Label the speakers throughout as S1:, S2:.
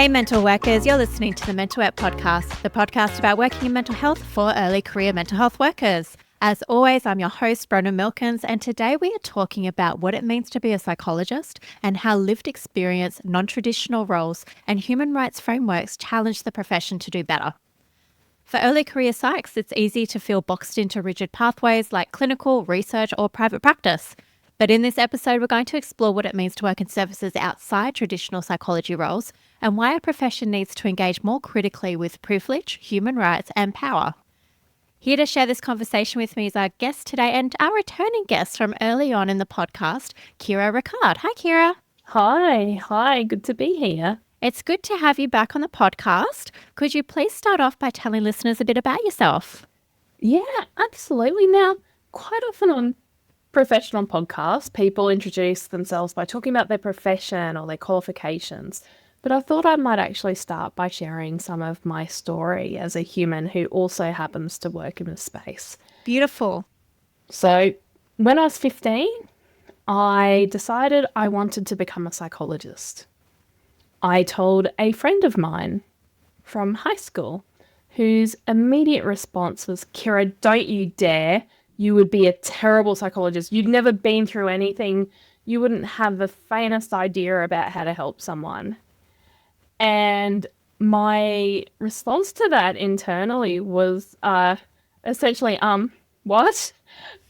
S1: Hey mental workers, you're listening to the Mental Work Podcast, the podcast about working in mental health for early career mental health workers. As always, I'm your host, Bronwyn Milkins, and today we are talking about what it means to be a psychologist and how lived experience, non-traditional roles, and human rights frameworks challenge the profession to do better. For early career psychs, it's easy to feel boxed into rigid pathways like clinical, research, or private practice. But in this episode, we're going to explore what it means to work in services outside traditional psychology roles and why our profession needs to engage more critically with privilege, human rights, and power. Here to share this conversation with me is our guest today and our returning guest from early on in the podcast, Ceara Rickard. Hi, Ceara.
S2: Hi, good to be here.
S1: It's good to have you back on the podcast. Could you please start off by telling listeners a bit about yourself?
S2: Yeah, absolutely. Now, quite often on professional podcasts, people introduce themselves by talking about their profession or their qualifications. But I thought I might actually start by sharing some of my story as a human who also happens to work in this space.
S1: Beautiful.
S2: So when I was 15, I decided I wanted to become a psychologist. I told a friend of mine from high school whose immediate response was, "Ceara, don't you dare. You would be a terrible psychologist. You've never been through anything. You wouldn't have the faintest idea about how to help someone." And my response to that internally was essentially, what?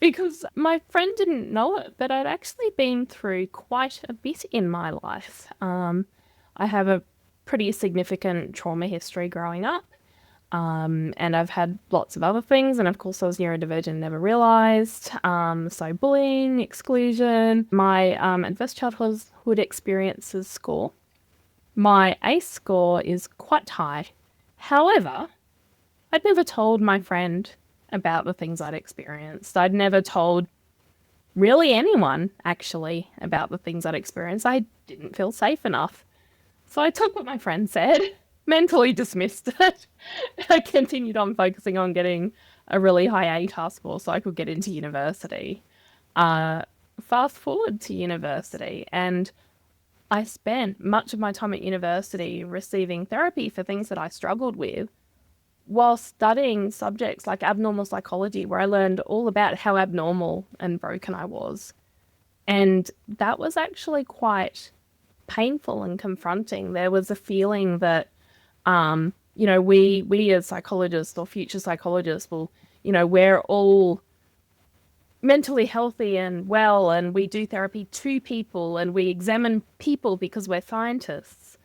S2: Because my friend didn't know it, but I'd actually been through quite a bit in my life. I have a pretty significant trauma history growing up. And I've had lots of other things. And of course, I was neurodivergent, never realized. So bullying, exclusion, my adverse childhood experiences score. My ACE score is quite high. However, I'd never told my friend about the things I'd experienced. I'd never told really anyone, actually, about the things I'd experienced. I didn't feel safe enough. So I took what my friend said, mentally dismissed it. I continued on focusing on getting a really high ATAR score so I could get into university. Fast forward to university, and I spent much of my time at university receiving therapy for things that I struggled with while studying subjects like abnormal psychology, where I learned all about how abnormal and broken I was. And that was actually quite painful and confronting. There was a feeling that we as psychologists or future psychologists we're all mentally healthy and well, and we do therapy to people and we examine people because we're scientists.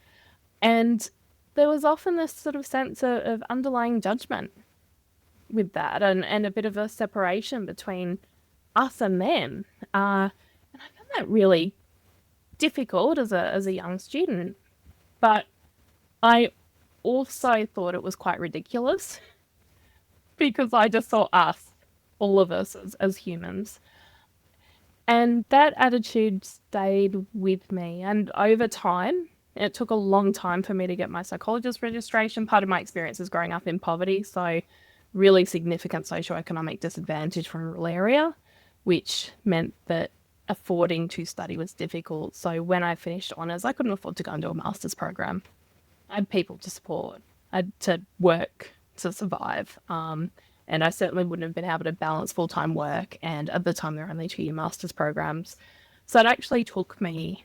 S2: And there was often this sort of sense of underlying judgment with that and a bit of a separation between us and them. And I found that really difficult as a young student. But I also thought it was quite ridiculous because I just saw us, all of us as humans. And that attitude stayed with me. And over time, it took a long time for me to get my psychologist registration. Part of my experience is growing up in poverty, so really significant socioeconomic disadvantage from a rural area, which meant that affording to study was difficult. So when I finished honours, I couldn't afford to go and do a master's program. I had people to support. I had to work to survive. And I certainly wouldn't have been able to balance full-time work. And at the time, there were only 2-year master's programs. So it actually took me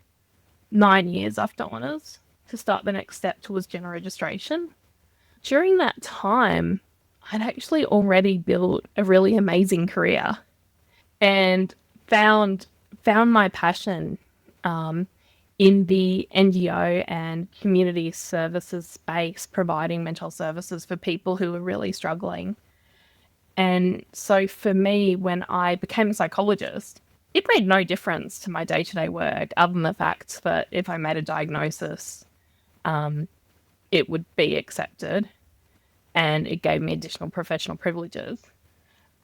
S2: 9 years after honours to start the next step towards general registration. During that time, I'd actually already built a really amazing career and found my passion in the NGO and community services space, providing mental services for people who were really struggling. And so for me, when I became a psychologist, it made no difference to my day-to-day work other than the fact that if I made a diagnosis, it would be accepted and it gave me additional professional privileges.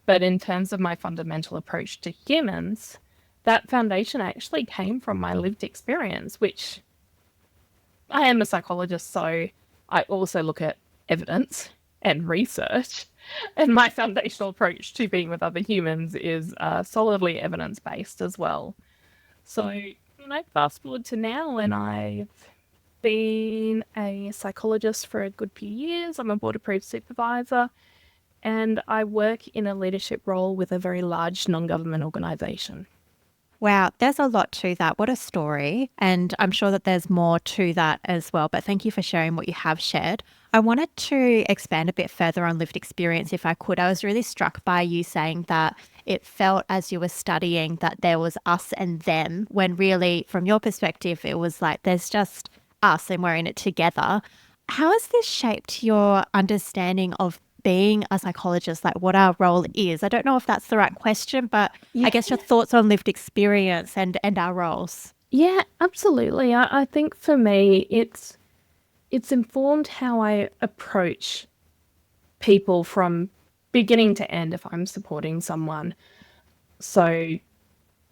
S2: But in terms of my fundamental approach to humans, that foundation actually came from my lived experience, which I am a psychologist, so I also look at evidence and research. And my foundational approach to being with other humans is solidly evidence-based as well. So, fast forward to now, and I've been a psychologist for a good few years. I'm a board-approved supervisor, and I work in a leadership role with a very large non-government organisation.
S1: Wow, there's a lot to that. What a story. And I'm sure that there's more to that as well. But thank you for sharing what you have shared. I wanted to expand a bit further on lived experience if I could. I was really struck by you saying that it felt as you were studying that there was us and them, when really, from your perspective, it was like there's just us and we're in it together. How has this shaped your understanding of being a psychologist, like what our role is? I don't know if that's the right question, but I guess your thoughts on lived experience and our roles.
S2: Yeah, absolutely. I think for me, it's informed how I approach people from beginning to end if I'm supporting someone. So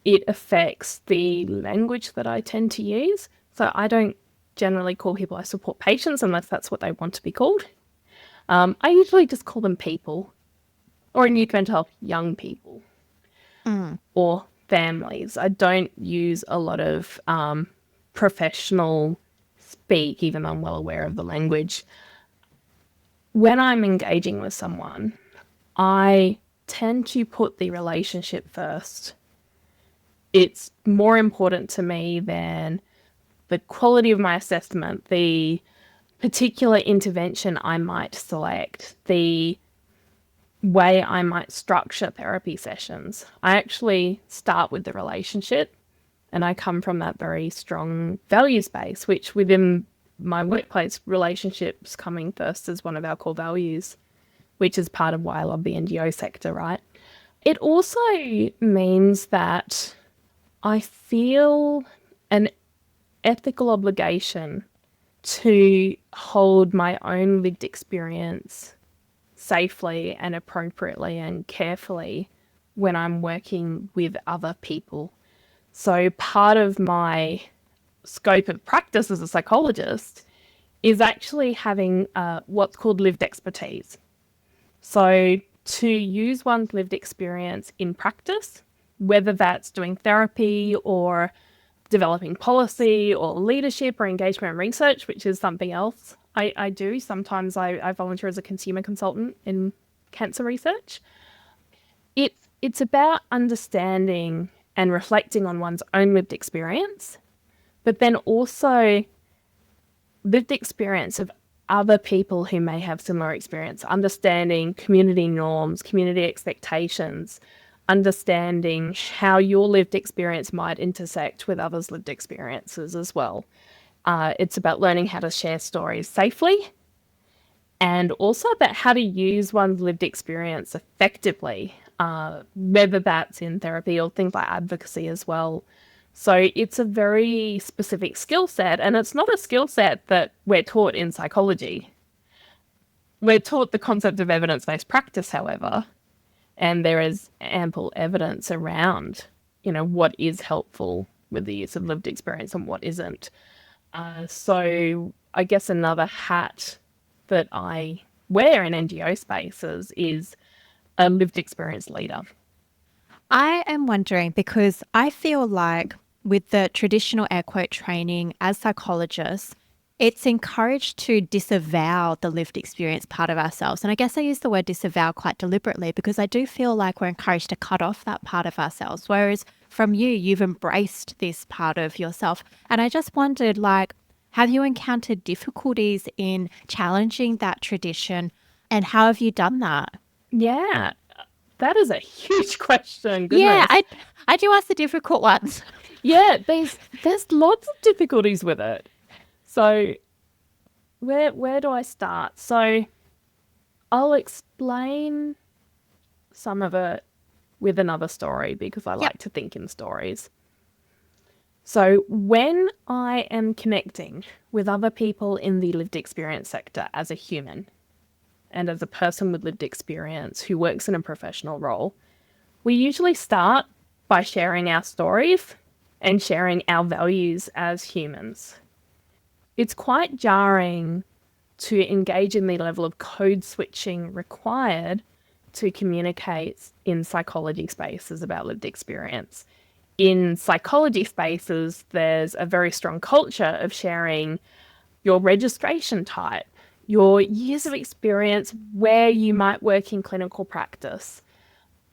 S2: it affects the language that I tend to use. So I don't generally call people I support patients unless that's what they want to be called. I usually just call them people, or in youth mental health, young people, or families. I don't use a lot of professional speak, even though I'm well aware of the language. When I'm engaging with someone, I tend to put the relationship first. It's more important to me than the quality of my assessment, the particular intervention I might select, the way I might structure therapy sessions. I actually start with the relationship, and I come from that very strong values base, which within my workplace, relationships coming first is one of our core values, which is part of why I love the NGO sector, right? It also means that I feel an ethical obligation to hold my own lived experience safely and appropriately and carefully when I'm working with other people. So part of my scope of practice as a psychologist is actually having what's called lived expertise. So to use one's lived experience in practice, whether that's doing therapy or developing policy or leadership or engagement and research, which is something else I do. Sometimes I volunteer as a consumer consultant in cancer research. It's about understanding and reflecting on one's own lived experience, but then also lived experience of other people who may have similar experience, understanding community norms, community expectations, understanding how your lived experience might intersect with others' lived experiences as well. It's about learning how to share stories safely, and also about how to use one's lived experience effectively, whether that's in therapy or things like advocacy as well. So it's a very specific skill set, and it's not a skill set that we're taught in psychology. We're taught the concept of evidence-based practice, however, and there is ample evidence around, what is helpful with the use of lived experience and what isn't. So I guess another hat that I wear in NGO spaces is a lived experience leader.
S1: I am wondering, because I feel like with the traditional air quote training as psychologists, it's encouraged to disavow the lived experience part of ourselves. And I guess I use the word disavow quite deliberately because I do feel like we're encouraged to cut off that part of ourselves. Whereas from you, you've embraced this part of yourself. And I just wondered, have you encountered difficulties in challenging that tradition, and how have you done that?
S2: Yeah, that is a huge question. Goodness.
S1: Yeah, I do ask the difficult ones.
S2: Yeah, there's lots of difficulties with it. So where do I start? So I'll explain some of it with another story because I like to think in stories. So when I am connecting with other people in the lived experience sector as a human and as a person with lived experience who works in a professional role, we usually start by sharing our stories and sharing our values as humans. It's quite jarring to engage in the level of code switching required to communicate in psychology spaces about lived experience. In psychology spaces, there's a very strong culture of sharing your registration type, your years of experience, where you might work in clinical practice.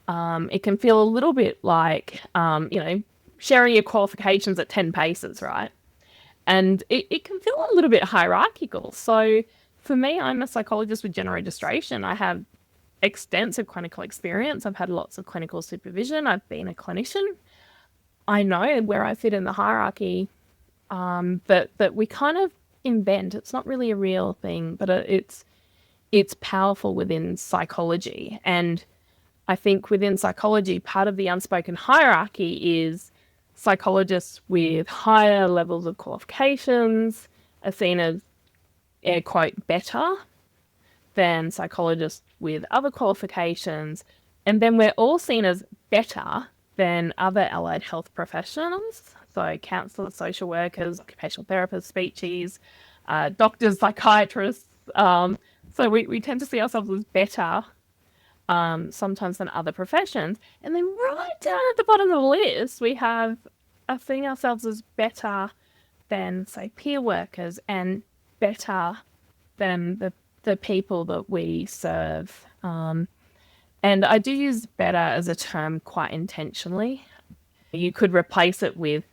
S2: It can feel a little bit like, sharing your qualifications at 10 paces, right? And it can feel a little bit hierarchical. So for me, I'm a psychologist with general registration. I have extensive clinical experience. I've had lots of clinical supervision. I've been a clinician. I know where I fit in the hierarchy, but we kind of invent. It's not really a real thing, but it's powerful within psychology. And I think within psychology, part of the unspoken hierarchy is psychologists with higher levels of qualifications are seen as, air quote, better than psychologists with other qualifications. And then we're all seen as better than other allied health professionals. So counsellors, social workers, occupational therapists, speechies, doctors, psychiatrists. So we tend to see ourselves as better sometimes than other professions. And then right down at the bottom of the list, we have seeing ourselves as better than, say, peer workers and better than the people that we serve. And I do use better as a term quite intentionally. You could replace it with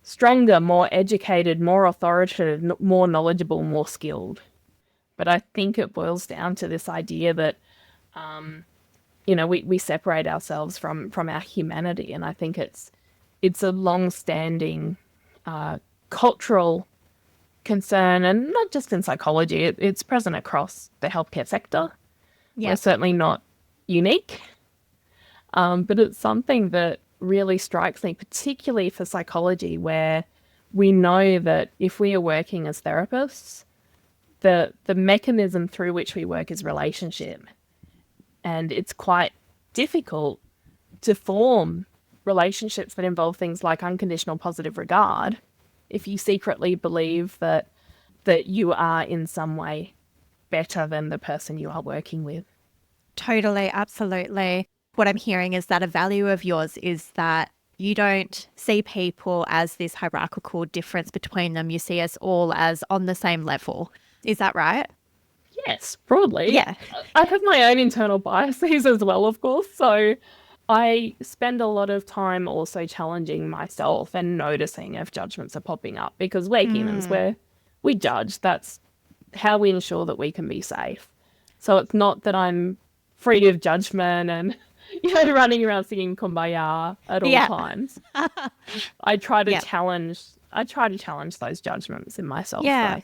S2: stronger, more educated, more authoritative, more knowledgeable, more skilled. But I think it boils down to this idea that, we separate ourselves from our humanity. And I think it's a long-standing cultural concern, and not just in psychology. It's present across the healthcare sector. Yeah. We're certainly not unique, but it's something that really strikes me, particularly for psychology, where we know that if we are working as therapists, the mechanism through which we work is relationship. And it's quite difficult to form relationships that involve things like unconditional positive regard if you secretly believe that you are in some way better than the person you are working with.
S1: Totally, absolutely. What I'm hearing is that a value of yours is that you don't see people as this hierarchical difference between them. You see us all as on the same level. Is that right?
S2: Yes, broadly.
S1: Yeah.
S2: I have my own internal biases as well, of course. So I spend a lot of time also challenging myself and noticing if judgments are popping up, because we're humans, we judge. That's how we ensure that we can be safe. So it's not that I'm free of judgment and running around singing Kumbaya at all times. I try to challenge those judgments in myself.
S1: Yeah.
S2: Though.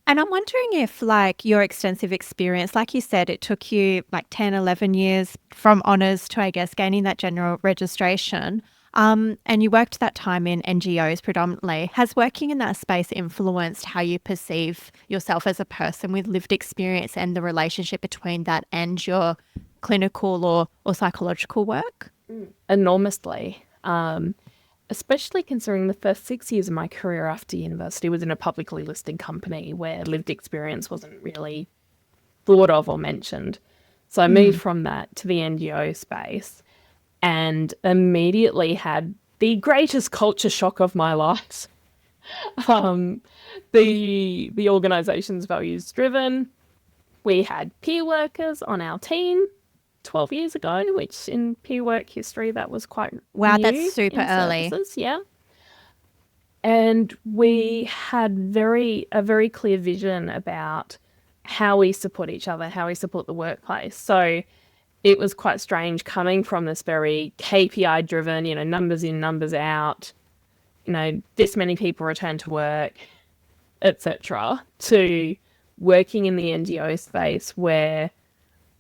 S1: And I'm wondering if, your extensive experience, like you said, it took you 10, 11 years from honours to, I guess, gaining that general registration. And you worked that time in NGOs predominantly. Has working in that space influenced how you perceive yourself as a person with lived experience and the relationship between that and your clinical or psychological work?
S2: Enormously. Especially considering the first 6 years of my career after university was in a publicly listed company where lived experience wasn't really thought of or mentioned. So I moved from that to the NGO space and immediately had the greatest culture shock of my life. The organisation's values driven. We had peer workers on our team 12 years ago, which in peer work history, that was quite
S1: wow,
S2: new.
S1: That's super early.
S2: Yeah. And we had a very clear vision about how we support each other, how we support the workplace. So it was quite strange coming from this very KPI driven, numbers in, numbers out, this many people return to work, etc., to working in the NGO space where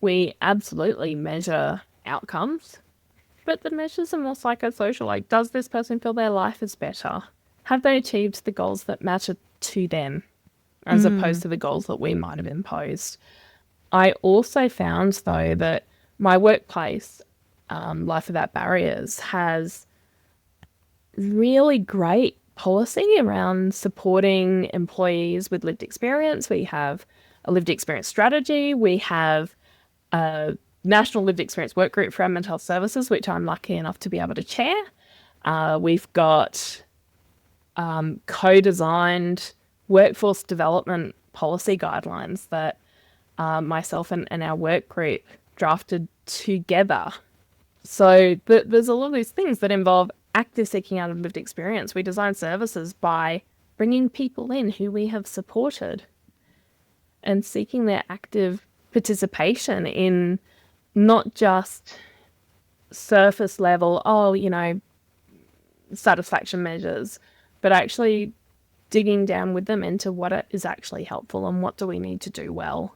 S2: we absolutely measure outcomes, but the measures are more psychosocial. Like, does this person feel their life is better? Have they achieved the goals that matter to them as opposed to the goals that we might have imposed? I also found, though, that my workplace, Life Without Barriers, has really great policy around supporting employees with lived experience. We have a lived experience strategy. We have a National Lived Experience Work Group for our mental health services, which I'm lucky enough to be able to chair. We've got co-designed workforce development policy guidelines that myself and our work group drafted together. So there's a lot of these things that involve active seeking out of lived experience. We design services by bringing people in who we have supported and seeking their active participation in not just surface level, satisfaction measures, but actually digging down with them into what is actually helpful and what do we need to do well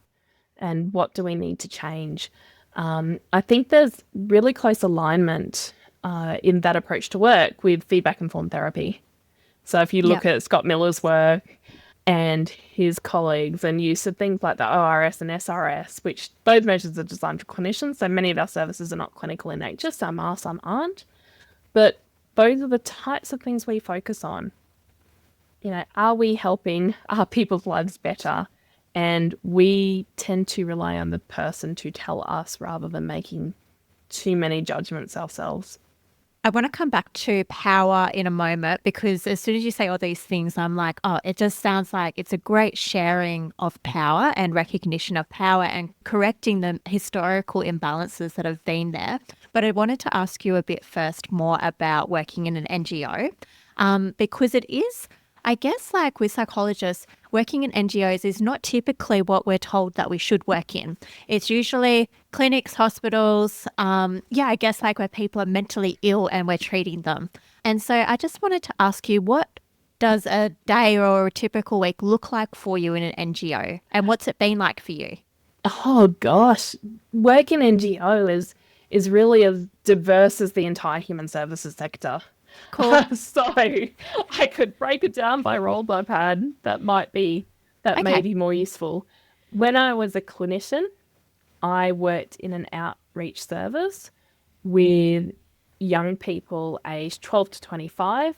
S2: and what do we need to change. I think there's really close alignment in that approach to work with feedback-informed therapy. So if you look at Scott Miller's work and his colleagues and use of things like the ORS and SRS, which both measures are designed for clinicians, so many of our services are not clinical in nature, some are, some aren't. But those are the types of things we focus on. Are we helping our people's lives better? And we tend to rely on the person to tell us rather than making too many judgments ourselves.
S1: I want to come back to power in a moment, because as soon as you say all these things, I'm like, oh, it just sounds like it's a great sharing of power and recognition of power and correcting the historical imbalances that have been there. But I wanted to ask you a bit first more about working in an NGO, because it is, I guess, like with psychologists, working in NGOs is not typically what we're told that we should work in. It's usually clinics, hospitals, I guess like where people are mentally ill and we're treating them. And so I just wanted to ask you, what does a day or a typical week look like for you in an NGO? And what's it been like for you?
S2: Oh gosh, work in NGO is really as diverse as the entire human services sector.
S1: Cool.
S2: So I could break it down by roles I've had that may be more useful. When I was a clinician, I worked in an outreach service with young people aged 12 to 25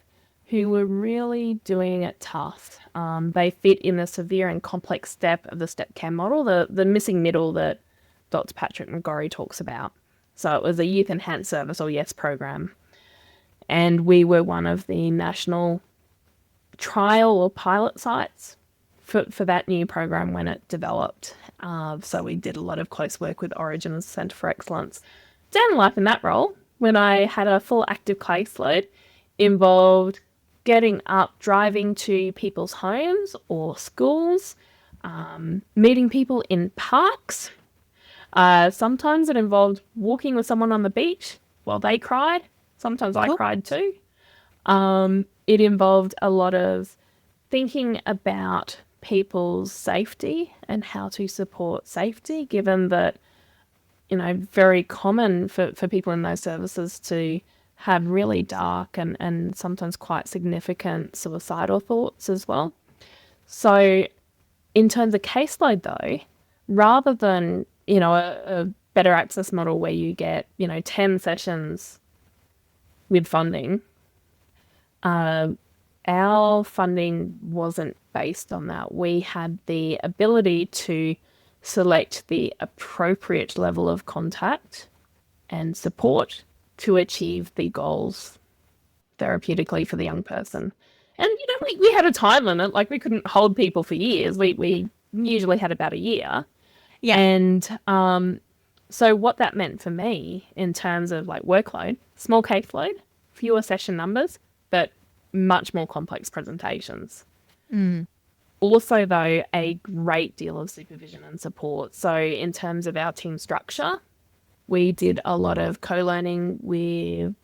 S2: who were really doing it tough. They fit in the severe and complex step of the STEP CAM model, the missing middle that Dr. Patrick McGorry talks about. So it was a youth enhanced service, or YES program. And we were one of the national trial or pilot sites for that new program when it developed. So we did a lot of close work with Origin and Centre for Excellence. Down life in that role, when I had a full active caseload, involved getting up, driving to people's homes or schools, meeting people in parks. Sometimes it involved walking with someone on the beach while they cried. Sometimes I cried too. It involved a lot of thinking about people's safety and how to support safety, given that, very common for people in those services to have really dark and sometimes quite significant suicidal thoughts as well. So in terms of caseload though, rather than, a better access model where you get, 10 sessions with funding, our funding wasn't based on that. We had the ability to select the appropriate level of contact and support to achieve the goals therapeutically for the young person. And, we had a time limit, like we couldn't hold people for years. We usually had about a year.
S1: Yeah.
S2: And so what that meant for me in terms of like workload, small caseload, fewer session numbers, but much more complex presentations. Also, though, a great deal of supervision and support. So in terms of our team structure, we did a lot of co-learning with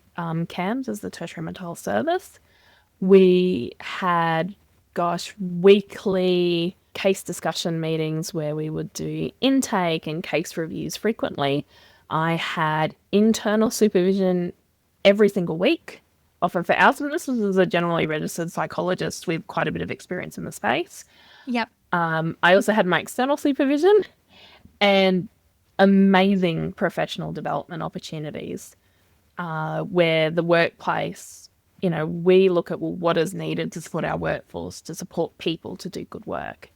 S2: CAMS as the tertiary mental health service. We had, weekly case discussion meetings where we would do intake and case reviews frequently. I had internal supervision every single week, often for hours. And this was as a generally registered psychologist with quite a bit of experience in the space.
S1: Yep.
S2: I also had my external supervision and amazing professional development opportunities where the workplace, we look at what is needed to support our workforce, to support people to do good work.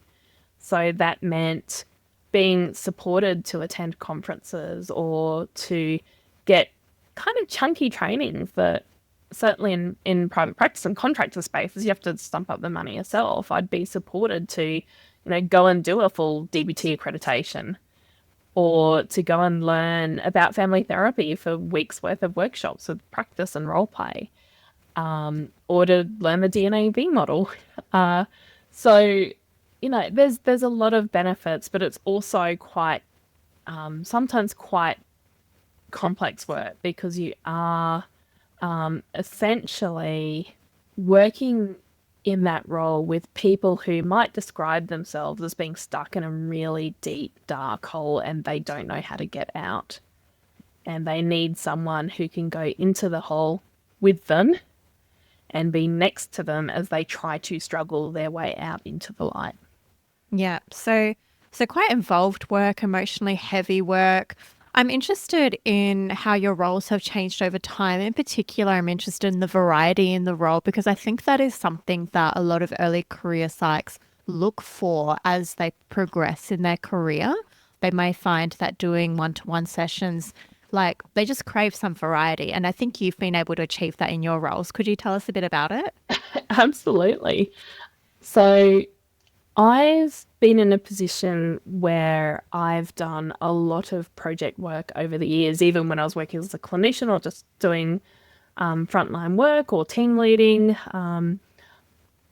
S2: So that meant being supported to attend conferences or to get kind of chunky trainings that certainly in private practice and contractor spaces, you have to stump up the money yourself. I'd be supported to, go and do a full DBT accreditation, or to go and learn about family therapy for weeks worth of workshops with practice and role play, or to learn the DNAV model. So, there's a lot of benefits, but it's also quite, sometimes quite complex work, because you are essentially working in that role with people who might describe themselves as being stuck in a really deep, dark hole and they don't know how to get out. And they need someone who can go into the hole with them and be next to them as they try to struggle their way out into the light.
S1: Yeah. So quite involved work, emotionally heavy work. I'm interested in how your roles have changed over time. In particular, I'm interested in the variety in the role, because I think that is something that a lot of early career psychs look for as they progress in their career. They may find that doing one-to-one sessions, like, they just crave some variety. And I think you've been able to achieve that in your roles. Could you tell us a bit about it?
S2: Absolutely. So I've been in a position where I've done a lot of project work over the years, even when I was working as a clinician or just doing frontline work or team leading.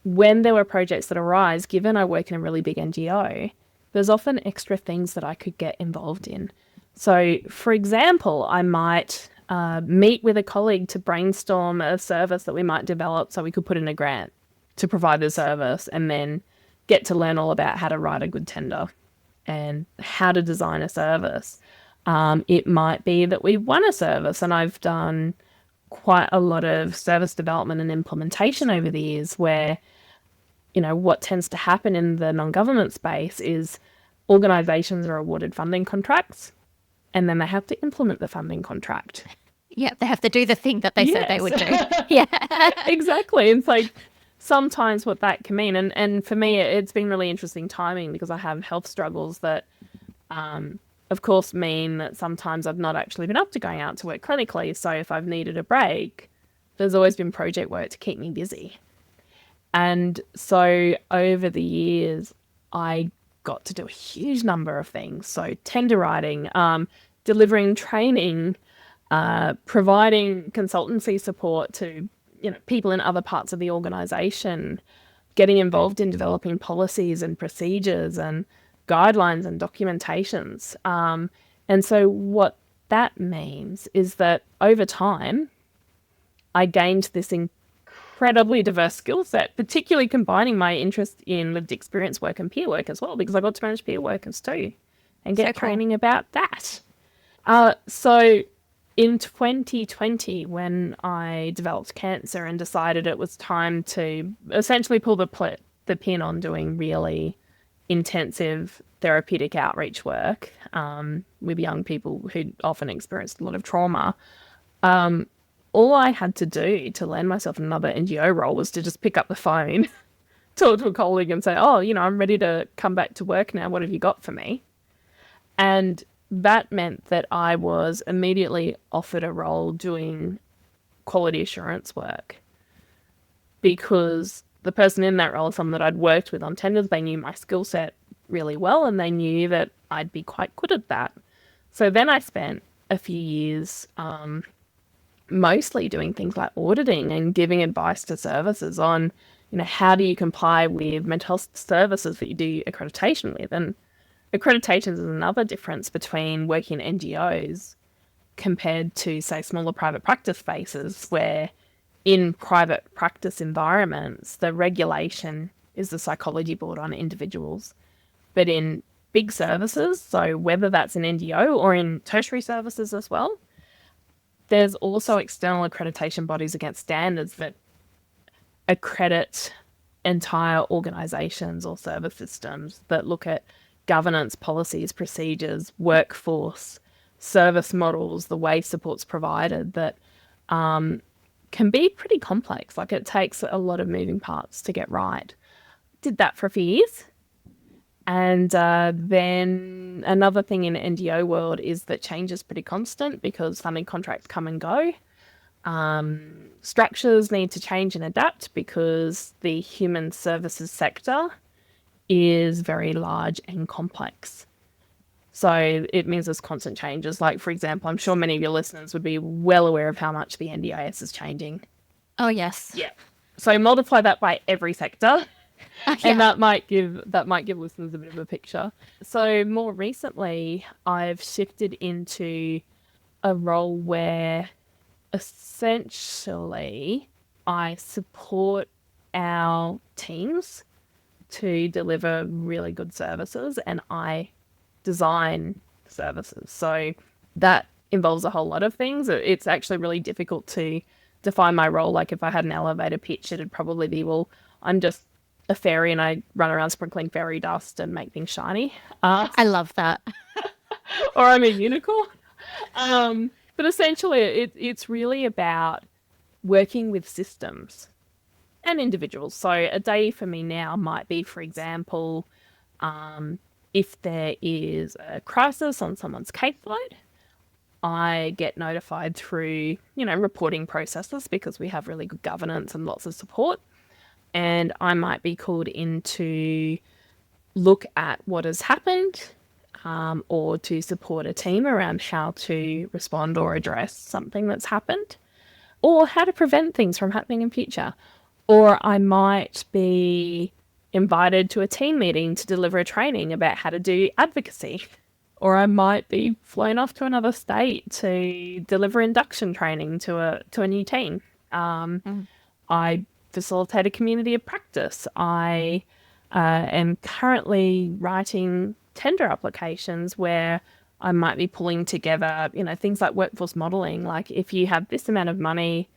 S2: When there were projects that arise, given I work in a really big NGO, there's often extra things that I could get involved in. So, for example, I might meet with a colleague to brainstorm a service that we might develop so we could put in a grant to provide the service, and then get to learn all about how to write a good tender and how to design a service. It might be that we've won a service, and I've done quite a lot of service development and implementation over the years, where, what tends to happen in the non-government space is organisations are awarded funding contracts and then they have to implement the funding contract.
S1: Yeah, they have to do the thing that they said they would do. Yeah.
S2: Exactly. It's like, sometimes what that can mean, and for me, it's been really interesting timing, because I have health struggles that, of course, mean that sometimes I've not actually been up to going out to work clinically. So if I've needed a break, there's always been project work to keep me busy. And so over the years, I got to do a huge number of things. So tender writing, delivering training, providing consultancy support to people in other parts of the organization, getting involved in developing policies and procedures and guidelines and documentations. And so what that means is that over time, I gained this incredibly diverse skill set, particularly combining my interest in lived experience work and peer work as well, because I got to manage peer workers too and get training about that. So in 2020, when I developed cancer and decided it was time to essentially pull the pin on doing really intensive therapeutic outreach work with young people who often experienced a lot of trauma, all I had to do to land myself in another NGO role was to just pick up the phone, talk to a colleague and say, I'm ready to come back to work now. What have you got for me? And that meant that I was immediately offered a role doing quality assurance work, because the person in that role is someone that I'd worked with on tenders. They knew my skill set really well, and they knew that I'd be quite good at that. So then I spent a few years mostly doing things like auditing and giving advice to services on, how do you comply with mental health services that you do accreditation with. And accreditations is another difference between working in NGOs compared to, say, smaller private practice spaces, where in private practice environments, the regulation is the psychology board on individuals. But in big services, so whether that's an NGO or in tertiary services as well, there's also external accreditation bodies against standards that accredit entire organisations or service systems, that look at governance, policies, procedures, workforce, service models, the way support's provided, that can be pretty complex. Like, it takes a lot of moving parts to get right. Did that for a few years. And then another thing in the NGO world is that change is pretty constant, because funding contracts come and go. Structures need to change and adapt because the human services sector is very large and complex. So it means there's constant changes. Like, for example, I'm sure many of your listeners would be well aware of how much the NDIS is changing.
S1: Oh, yes.
S2: Yeah. So multiply that by every sector,
S1: Yeah.
S2: and that might give listeners a bit of a picture. So more recently, I've shifted into a role where essentially I support our teams to deliver really good services, and I design services. So that involves a whole lot of things. It's actually really difficult to define my role. Like if I had an elevator pitch, it'd probably be, well, I'm just a fairy and I run around sprinkling fairy dust and make things shiny.
S1: I love that.
S2: Or I'm a unicorn. But essentially it's really about working with systems and individuals. So a day for me now might be, for example, if there is a crisis on someone's caseload, I get notified through, reporting processes because we have really good governance and lots of support. And I might be called in to look at what has happened, or to support a team around how to respond or address something that's happened, or how to prevent things from happening in future. Or I might be invited to a team meeting to deliver a training about how to do advocacy. Or I might be flown off to another state to deliver induction training to a new team. I facilitate a community of practice. I am currently writing tender applications where I might be pulling together, things like workforce modelling. Like if you have this amount of money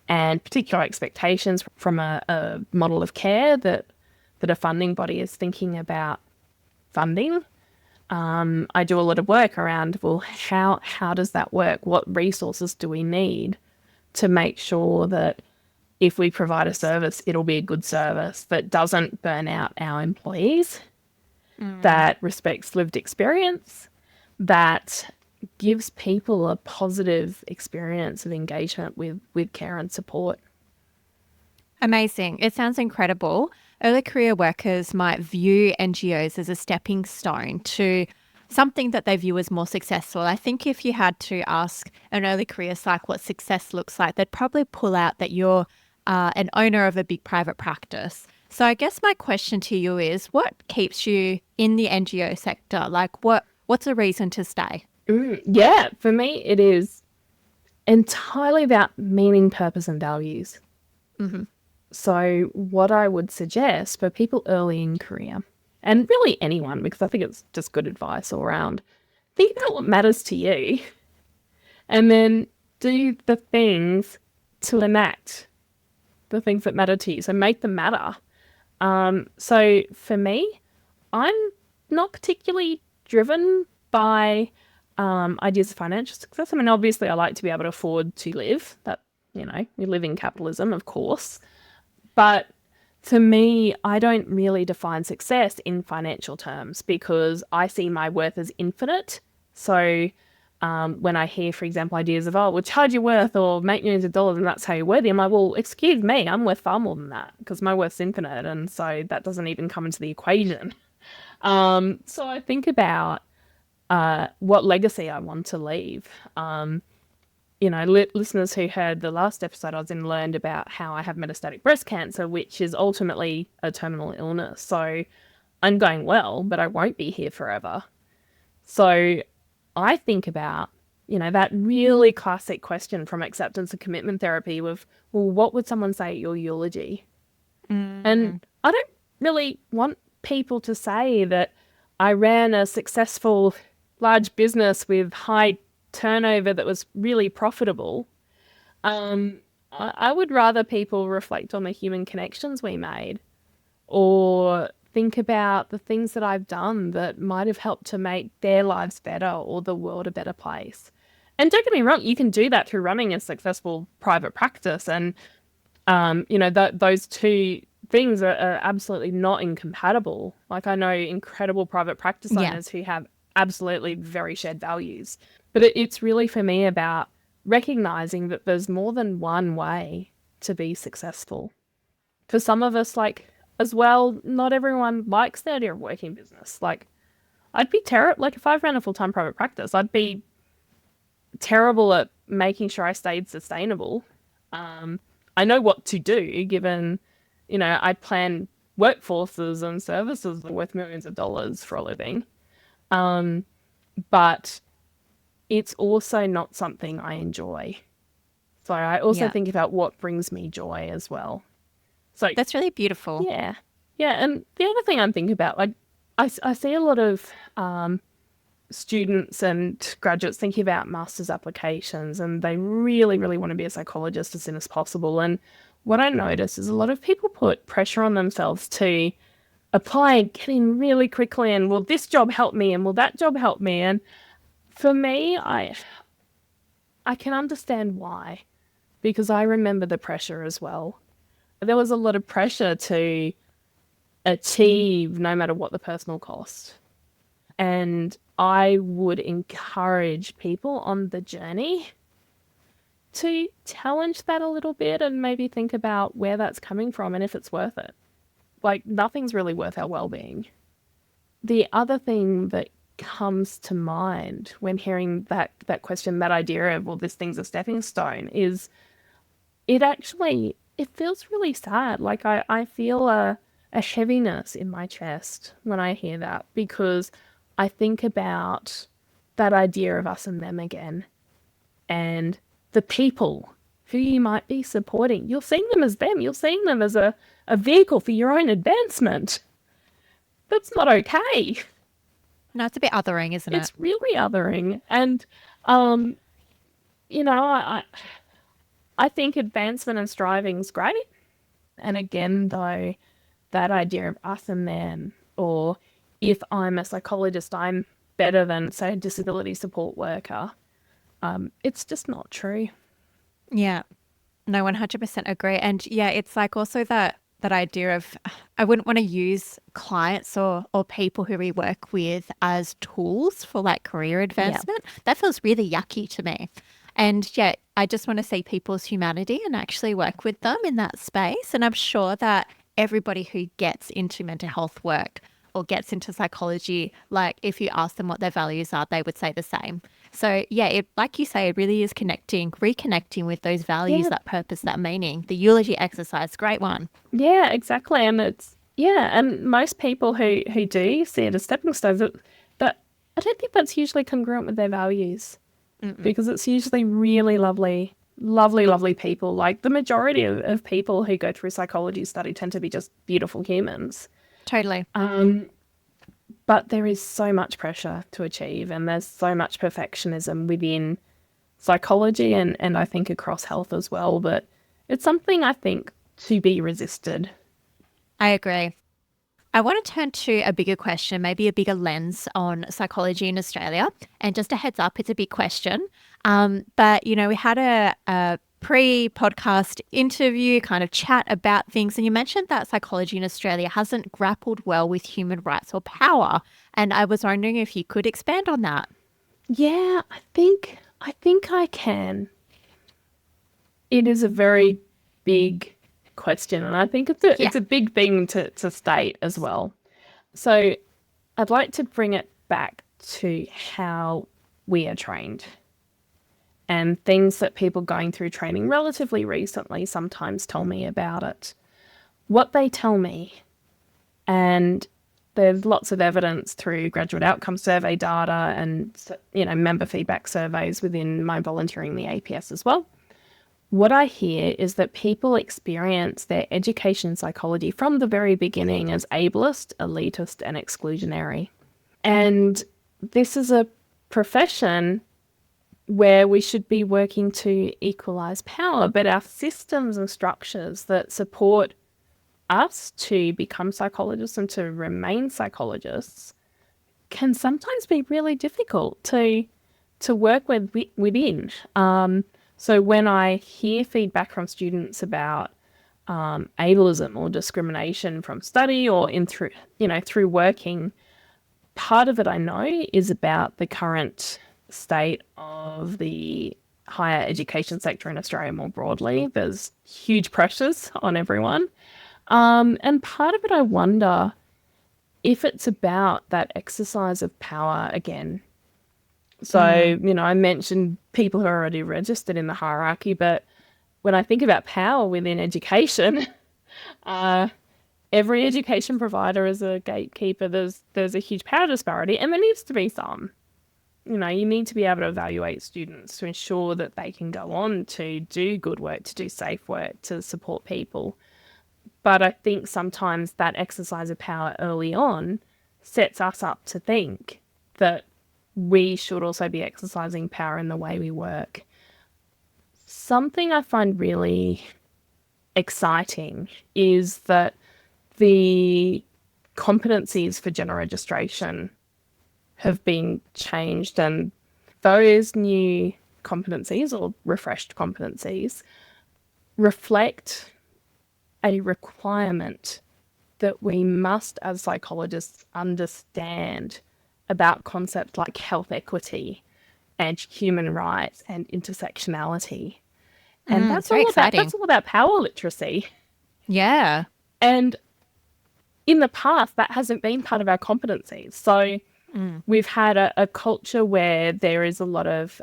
S2: and particular expectations from a model of care that a funding body is thinking about funding, I do a lot of work around, well, how does that work? What resources do we need to make sure that if we provide a service, it'll be a good service that doesn't burn out our employees, that respects lived experience, that gives people a positive experience of engagement with care and support.
S1: Amazing. It sounds incredible. Early career workers might view NGOs as a stepping stone to something that they view as more successful. I think if you had to ask an early career psych what success looks like, they'd probably pull out that you're an owner of a big private practice. So I guess my question to you is, what keeps you in the NGO sector? Like what's a reason to stay?
S2: Yeah, for me, it is entirely about meaning, purpose, and values.
S1: Mm-hmm.
S2: So what I would suggest for people early in career, and really anyone, because I think it's just good advice all around, think about what matters to you and then do the things to enact the things that matter to you. So make them matter. So for me, I'm not particularly driven by ideas of financial success. I mean, obviously I like to be able to afford to live. That, we live in capitalism, of course. But for me, I don't really define success in financial terms because I see my worth as infinite. So when I hear, for example, ideas of, we'll charge your worth or make millions of dollars and that's how you're worthy, I'm like, well, excuse me, I'm worth far more than that because my worth's infinite. And so that doesn't even come into the equation. So I think about what legacy I want to leave. Listeners who heard the last episode I was in learned about how I have metastatic breast cancer, which is ultimately a terminal illness. So I'm going well, but I won't be here forever. So I think about, that really classic question from acceptance and commitment therapy of, well, what would someone say at your eulogy? And I don't really want people to say that I ran a successful large business with high turnover that was really profitable. I would rather people reflect on the human connections we made or think about the things that I've done that might have helped to make their lives better or the world a better place. And don't get me wrong, you can do that through running a successful private practice. And, those two things are absolutely not incompatible. Like I know incredible private practice owners who have absolutely very shared values. But it's really for me about recognizing that there's more than one way to be successful. For some of us, like, as well, not everyone likes the idea of working business. Like, I'd be terrible. Like, if I ran a full-time private practice, I'd be terrible at making sure I stayed sustainable. I know what to do, given, I plan workforces and services that are worth millions of dollars for a living. But it's also not something I enjoy. So I also think about what brings me joy as well. So
S1: That's really beautiful.
S2: yeah. And the other thing I'm thinking about, like, I see a lot of students and graduates thinking about master's applications, and they really, really want to be a psychologist as soon as possible. And what I notice is a lot of people put pressure on themselves to apply and get in really quickly, and will this job help me, and will that job help me? And for me, I can understand why, because I remember the pressure as well. There was a lot of pressure to achieve no matter what the personal cost. And I would encourage people on the journey to challenge that a little bit and maybe think about where that's coming from and if it's worth it. Like, nothing's really worth our well-being. The other thing that comes to mind when hearing that question, that idea of, well, this thing's a stepping stone, is it feels really sad. Like, I feel a heaviness in my chest when I hear that, because I think about that idea of us and them again, and the people who you might be supporting. You're seeing them as them. You're seeing them as a vehicle for your own advancement. That's not okay.
S1: No, it's a bit othering, isn't it?
S2: It's really othering. And, I think advancement and striving is great. And again, though, that idea of us and them, or if I'm a psychologist, I'm better than, say, a disability support worker, it's just not true.
S1: Yeah. No, 100% agree. And yeah, it's like also that idea of, I wouldn't want to use clients or people who we work with as tools for like career advancement. Yeah. That feels really yucky to me. And yeah, I just want to see people's humanity and actually work with them in that space. And I'm sure that everybody who gets into mental health work or gets into psychology, like if you ask them what their values are, they would say the same. So yeah, like you say, it really is reconnecting with those values, that purpose, that meaning. The eulogy exercise, great one.
S2: Yeah, exactly. And and most people who do see it as stepping stones, that I don't think that's usually congruent with their values. Mm-mm. Because it's usually really lovely people. Like, the majority of people who go through psychology study tend to be just beautiful humans.
S1: Totally.
S2: But there is so much pressure to achieve, and there's so much perfectionism within psychology and I think across health as well. But it's something, I think, to be resisted.
S1: I agree. I want to turn to a bigger question, maybe a bigger lens on psychology in Australia. And just a heads up, it's a big question. But, we had a pre-podcast interview kind of chat about things. And you mentioned that psychology in Australia hasn't grappled well with human rights or power. And I was wondering if you could expand on that.
S2: Yeah, I think I can. It is a very big question, and I think it's a big thing to state as well. So I'd like to bring it back to how we are trained, and things that people going through training relatively recently sometimes tell me about it. What they tell me, and there's lots of evidence through graduate outcome survey data and member feedback surveys within my volunteering, the APS as well. What I hear is that people experience their education in psychology from the very beginning as ableist, elitist, and exclusionary. And this is a profession where we should be working to equalise power, but our systems and structures that support us to become psychologists and to remain psychologists can sometimes be really difficult to work within. So when I hear feedback from students about ableism or discrimination from study or through working, part of it I know is about the current state of the higher education sector in Australia more broadly. There's huge pressures on everyone. And part of it, I wonder if it's about that exercise of power again. So, I mentioned people who are already registered in the hierarchy, but when I think about power within education, every education provider is a gatekeeper. There's a huge power disparity, and there needs to be some. You need to be able to evaluate students to ensure that they can go on to do good work, to do safe work, to support people. But I think sometimes that exercise of power early on sets us up to think that we should also be exercising power in the way we work. Something I find really exciting is that the competencies for general registration have been changed, and those new competencies or refreshed competencies reflect a requirement that we must, as psychologists, understand about concepts like health equity and human rights and intersectionality. And that's
S1: very
S2: all
S1: exciting.
S2: That's all about power literacy.
S1: Yeah.
S2: And in the past, that hasn't been part of our competencies. So we've had a culture where there is a lot of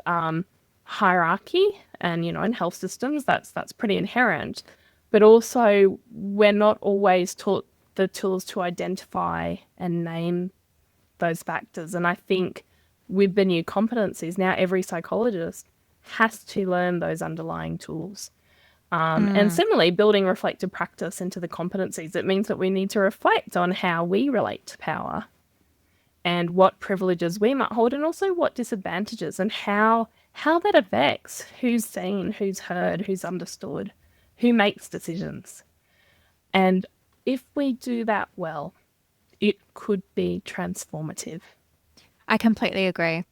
S2: hierarchy, and in health systems, that's pretty inherent. But also, we're not always taught the tools to identify and name those factors. And I think with the new competencies, now every psychologist has to learn those underlying tools. And similarly, building reflective practice into the competencies, it means that we need to reflect on how we relate to power and what privileges we might hold, and also what disadvantages, and how that affects who's seen, who's heard, who's understood, who makes decisions. And if we do that well, it could be transformative.
S1: I completely agree.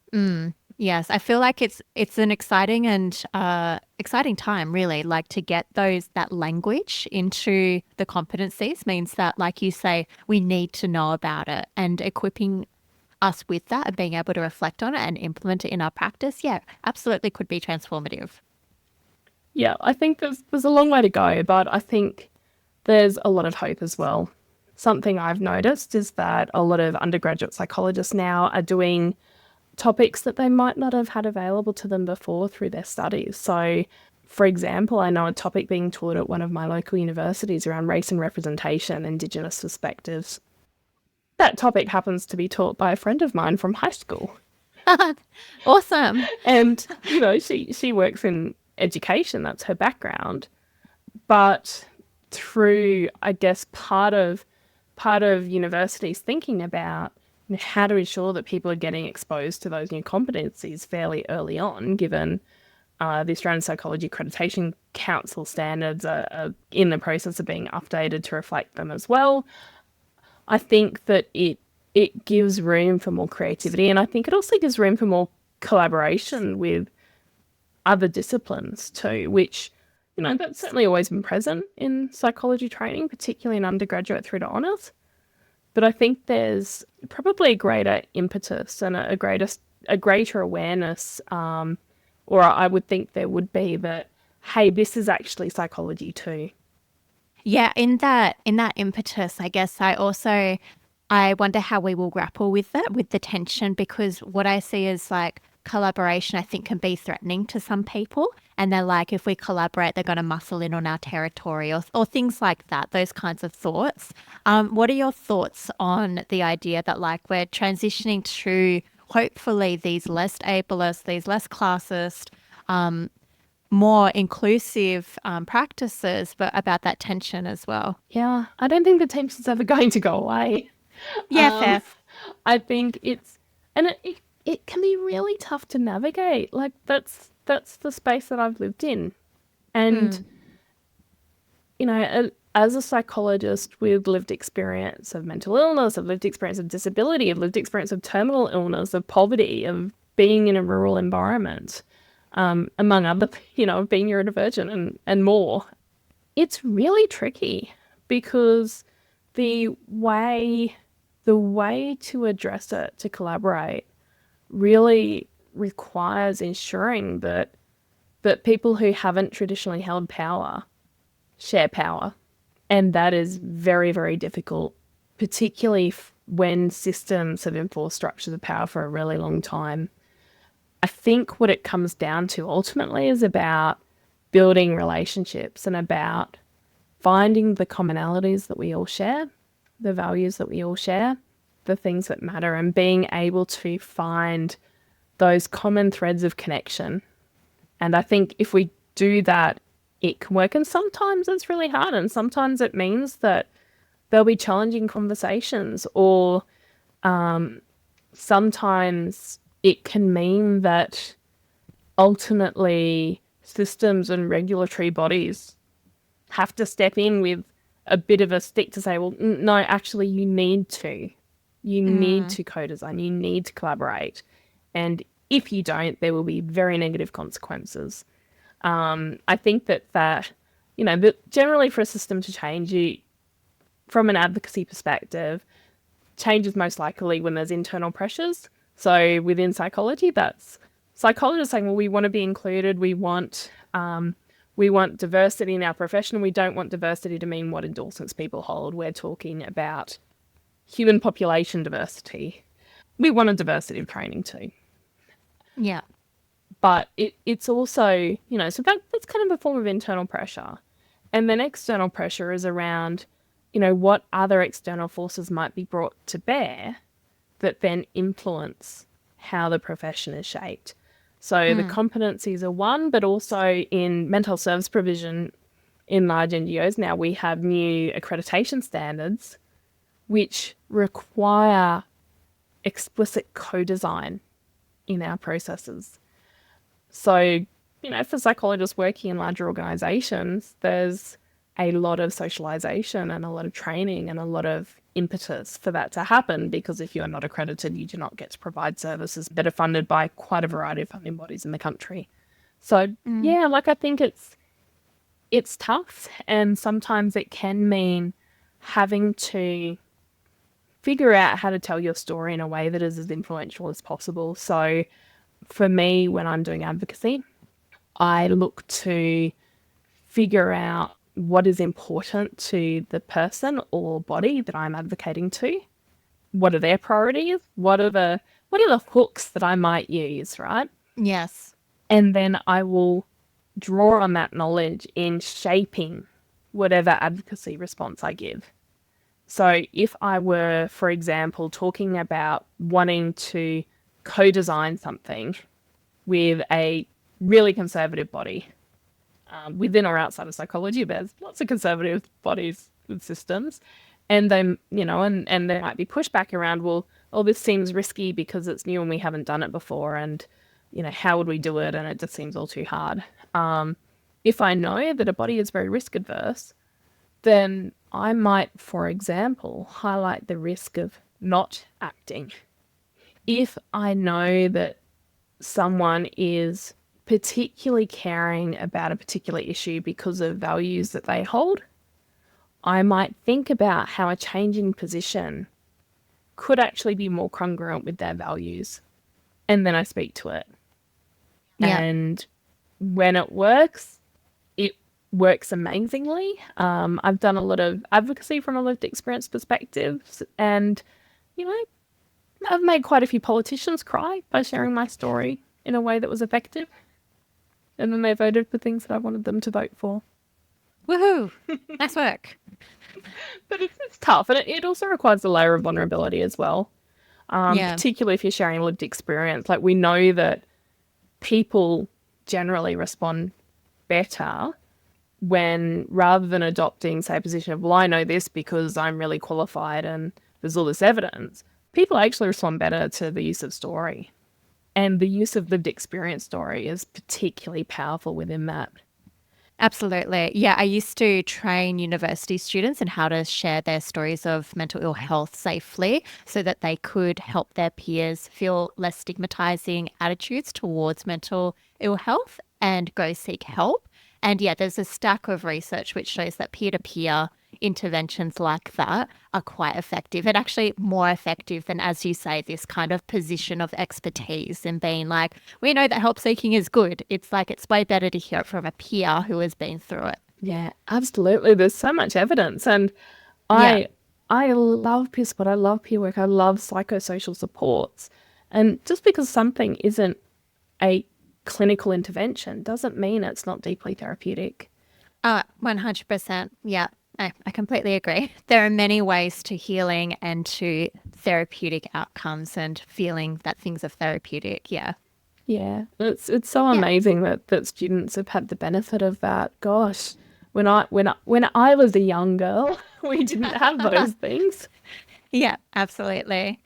S1: Yes, I feel like it's an exciting and exciting time, really. Like, to get that language into the competencies means that, like you say, we need to know about it, and equipping us with that and being able to reflect on it and implement it in our practice, yeah, absolutely could be transformative.
S2: Yeah, I think there's a long way to go, but I think there's a lot of hope as well. Something I've noticed is that a lot of undergraduate psychologists now are doing topics that they might not have had available to them before through their studies. So, for example, I know a topic being taught at one of my local universities around race and representation, Indigenous perspectives. That topic happens to be taught by a friend of mine from high school.
S1: Awesome.
S2: And, she works in education, that's her background. But through, I guess, part of universities thinking about how to ensure that people are getting exposed to those new competencies fairly early on, given the Australian Psychology Accreditation Council standards are in the process of being updated to reflect them as well. I think that it gives room for more creativity, and I think it also gives room for more collaboration with other disciplines too, which, that's certainly always been present in psychology training, particularly in undergraduate through to honours. But I think there's probably a greater impetus and a greater awareness, or I would think there would be, that, hey, this is actually psychology too.
S1: Yeah, in that impetus, I guess I wonder how we will grapple with that, with the tension, because what I see is like collaboration, I think, can be threatening to some people. And they're like, if we collaborate, they're going to muscle in on our territory, or things like that, those kinds of thoughts. What are your thoughts on the idea that, like, we're transitioning to hopefully these less ableist, these less classist, more inclusive practices, but about that tension as well?
S2: Yeah, I don't think the tension's ever going to go away.
S1: Yeah, fair.
S2: I think it can be really tough to navigate. Like, that's the space that I've lived in. And, as a psychologist with lived experience of mental illness, of lived experience of disability, of lived experience of terminal illness, of poverty, of being in a rural environment, among other, of being neurodivergent and more, it's really tricky, because the way to address it, to collaborate, really requires ensuring that But people who haven't traditionally held power share power. And that is very, very difficult, particularly when systems have enforced structures of power for a really long time. I think what it comes down to ultimately is about building relationships and about finding the commonalities that we all share, the values that we all share, the things that matter, and being able to find those common threads of connection. And I think if we do that, it can work. And sometimes it's really hard. And sometimes it means that there'll be challenging conversations, or sometimes it can mean that ultimately systems and regulatory bodies have to step in with a bit of a stick to say, well, no, actually you need to. You need to co-design. You need to collaborate. And if you don't, there will be very negative consequences. I think that generally for a system to change, from an advocacy perspective, change is most likely when there's internal pressures. So within psychology, that's psychologists saying, well, we want to be included. We want diversity in our profession. We don't want diversity to mean what endorsements people hold. We're talking about human population diversity. We want a diversity of training too.
S1: Yeah.
S2: But it's also, so that's kind of a form of internal pressure. And then external pressure is around, what other external forces might be brought to bear that then influence how the profession is shaped. So the competencies are one, but also in mental service provision in large NGOs now, we have new accreditation standards which require explicit co-design in our processes. So, for psychologists working in larger organisations, there's a lot of socialisation and a lot of training and a lot of impetus for that to happen, because if you are not accredited, you do not get to provide services that are funded by quite a variety of funding bodies in the country. So, I think it's tough, and sometimes it can mean having to figure out how to tell your story in a way that is as influential as possible. So for me, when I'm doing advocacy, I look to figure out what is important to the person or body that I'm advocating to. What are their priorities? What are the hooks that I might use, right?
S1: Yes.
S2: And then I will draw on that knowledge in shaping whatever advocacy response I give. So if I were, for example, talking about wanting to co-design something with a really conservative body, within or outside of psychology, but there's lots of conservative bodies with systems, and they, and there might be pushback around, well, oh, this seems risky because it's new and we haven't done it before, and how would we do it? And it just seems all too hard. If I know that a body is very risk adverse, then I might, for example, highlight the risk of not acting. If I know that someone is particularly caring about a particular issue because of values that they hold, I might think about how a change in position could actually be more congruent with their values. And then I speak to it. Yeah. And when it works amazingly. I've done a lot of advocacy from a lived experience perspective, and I've made quite a few politicians cry by sharing my story in a way that was effective, and then they voted for things that I wanted them to vote for.
S1: Woohoo! Nice work.
S2: But it's tough, and it also requires a layer of vulnerability as well, particularly if you're sharing lived experience. Like, we know that people generally respond better when, rather than adopting, say, a position of, well, I know this because I'm really qualified and there's all this evidence, people actually respond better to the use of story. And the use of lived experience story is particularly powerful within that.
S1: Absolutely. Yeah, I used to train university students in how to share their stories of mental ill health safely so that they could help their peers feel less stigmatizing attitudes towards mental ill health and go seek help. And yeah, there's a stack of research which shows that peer-to-peer interventions like that are quite effective, and actually more effective than, as you say, this kind of position of expertise and being like, we know that help seeking is good. It's like, it's way better to hear it from a peer who has been through it.
S2: Yeah, absolutely. There's so much evidence. And I love peer support. I love peer work. I love psychosocial supports. And just because something isn't a clinical intervention doesn't mean it's not deeply therapeutic.
S1: 100%. Yeah, I completely agree. There are many ways to healing and to therapeutic outcomes and feeling that things are therapeutic. Yeah.
S2: Yeah, it's so amazing that students have had the benefit of that. Gosh, when I was a young girl, we didn't have those things.
S1: Yeah, absolutely.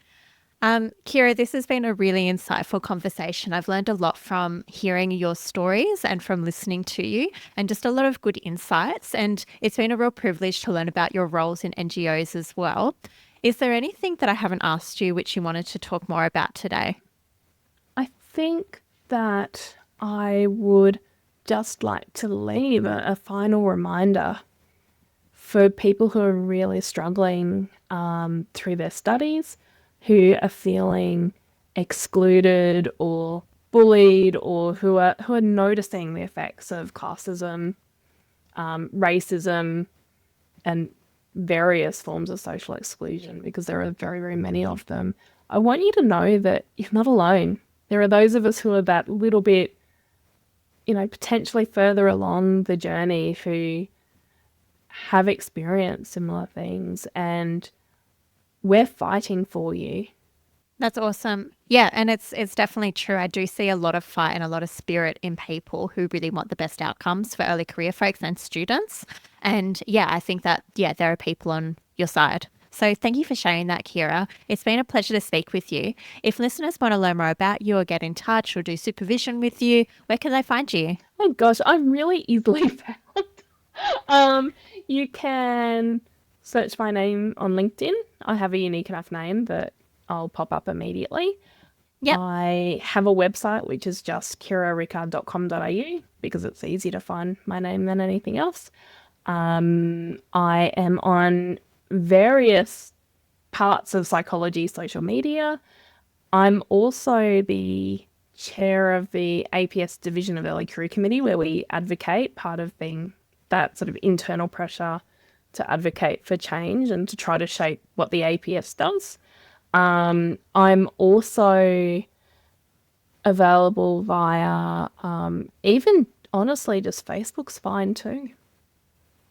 S1: Ceara, this has been a really insightful conversation. I've learned a lot from hearing your stories and from listening to you, and just a lot of good insights. And it's been a real privilege to learn about your roles in NGOs as well. Is there anything that I haven't asked you which you wanted to talk more about today?
S2: I think that I would just like to leave a final reminder for people who are really struggling through their studies, who are feeling excluded or bullied, or who are noticing the effects of classism, racism, and various forms of social exclusion, because there are very, very many of them. I want you to know that you're not alone. There are those of us who are that little bit, potentially further along the journey, who have experienced similar things, and we're fighting for you.
S1: That's awesome. Yeah, and it's definitely true. I do see a lot of fight and a lot of spirit in people who really want the best outcomes for early career folks and students. And yeah, I think that, there are people on your side. So thank you for sharing that, Ceara. It's been a pleasure to speak with you. If listeners want to learn more about you or get in touch or do supervision with you, where can they find you?
S2: Oh gosh, I'm really easily found. You can search my name on LinkedIn. I have a unique enough name that I'll pop up immediately.
S1: Yep.
S2: I have a website, which is just ceararickard.com.au, because it's easier to find my name than anything else. I am on various parts of psychology social media. I'm also the chair of the APS Division of Early Career Committee, where we advocate, part of being that sort of internal pressure to advocate for change and to try to shape what the APS does. I'm also available via even honestly just Facebook's fine too.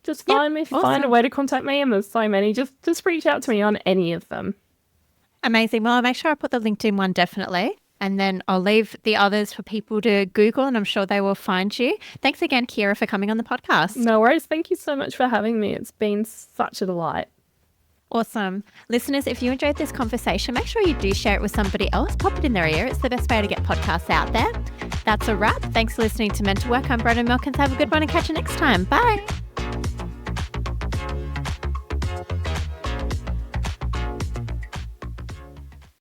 S2: Just find me,
S1: awesome.
S2: Find a way to contact me, and there's so many. Just reach out to me on any of them.
S1: Amazing. Well, I'll make sure I put the LinkedIn one definitely, and then I'll leave the others for people to Google, and I'm sure they will find you. Thanks again, Ceara, for coming on the podcast.
S2: No worries. Thank you so much for having me. It's been such a delight.
S1: Awesome. Listeners, if you enjoyed this conversation, make sure you do share it with somebody else. Pop it in their ear. It's the best way to get podcasts out there. That's a wrap. Thanks for listening to Mental Work. I'm Bronwyn Milkins. Have a good one and catch you next time. Bye.